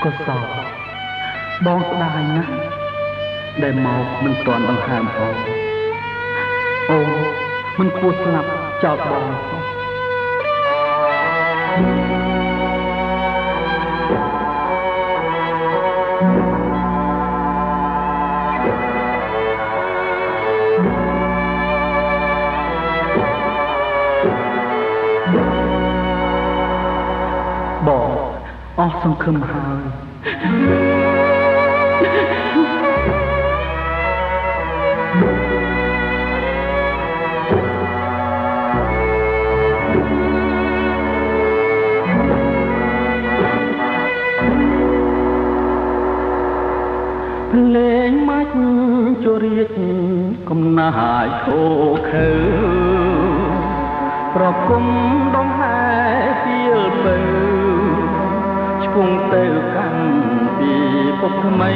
ក៏សោកបងស្ដាយណាស់ដែលមកមិនទាន់ដង្ហើមផងអូនមិនគួរស្លាប់ចោលបងផងបងអស់សង្ឃឹមហើយភ្លេងមាច់ជរៀតកំណាយខូខើប្រគំដងហែពីលបើឆ្ពងទៅកាន់ពីពុកថ្មី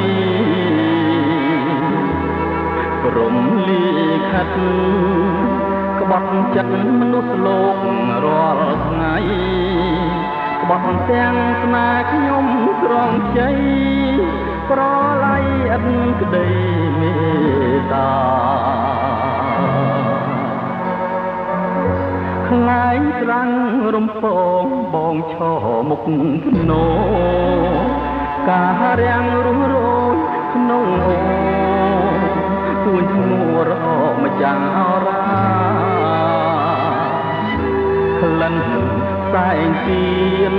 ព្រមលីខិតក្បត់ចិត្តមនុស្សលោករាល់ថ្ងៃក្បត់ទាំងស្នេហ៍ខ្ញុំស្រងជ័យប្រឡ័យឥតក្តីមេត្តាខ្លាញ់ស្រាំងរំពងបងឈរមុខភ្នោការរាំងរស់រយក្នុងអូទួញឈ្មោះរកម្ចាស់អរាក្លិនផ្សែងទៀន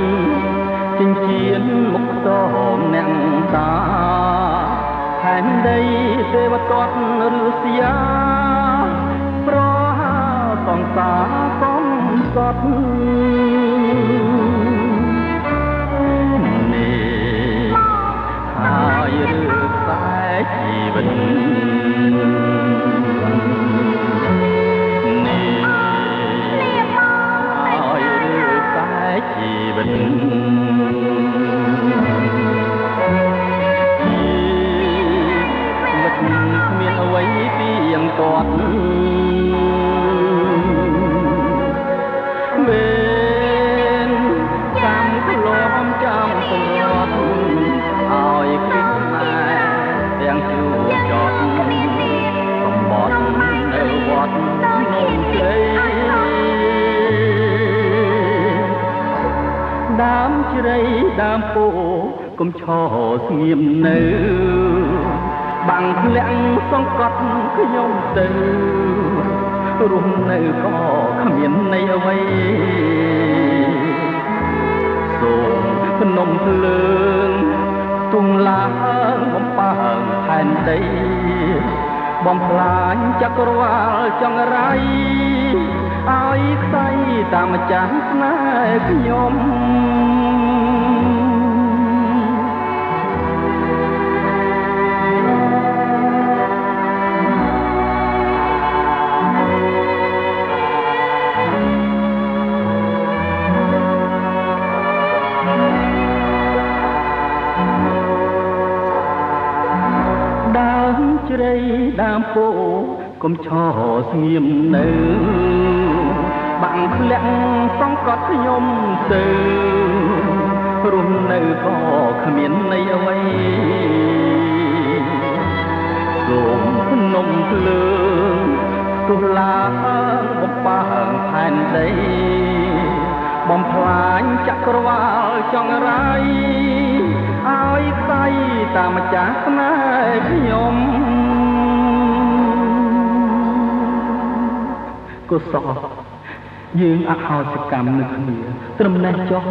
ចិញ្ចៀនមុខតមអ្នកតាផែនដីទេវទត្តឬសយាប្រហាសង្សារកំសត់នេះហើយឬខ្សែជីវិតនេះហើយឬខ្សែជីវិតគាត់មានកម្មក្លំចាំសម្រាប់ឲ្យគិតណែទាំងជួចត់កំបត់នៅវត្តនំជ័យដើមជ្រៃដើមពោកុំឈរស្ងៀមនៅបាំងធ្លាក់សង្កត់ខ្ញុំទៅរស់នៅក៏គ្មានន័យអ្វីសូមភ្នំភ្លើងទុំឡើងបំពើងផែនដីបំផ្លាញចក្រវាលចង្រៃឲ្យខ្សែតាមម្ចាស់ស្នេហ៍ខ្ញុំជ្រៃដើមពោកុំឈរស្ងៀមនៅបាំងធ្លាក់សង្កត់ខ្ញុំទៅរស់នៅក៏គ្មានន័យអ្វីសូមភ្នំភ្លើងទោះឡើងបំពើងផែនដីបំផ្លាញចក្រវាលចង្រៃឲ្យខ្សែតាមម្ចាស់ស្នេហ៍ខ្ញុំកុសលយើងអហោសកម្មនឹងគ្នាត្រឹមនេះចុះ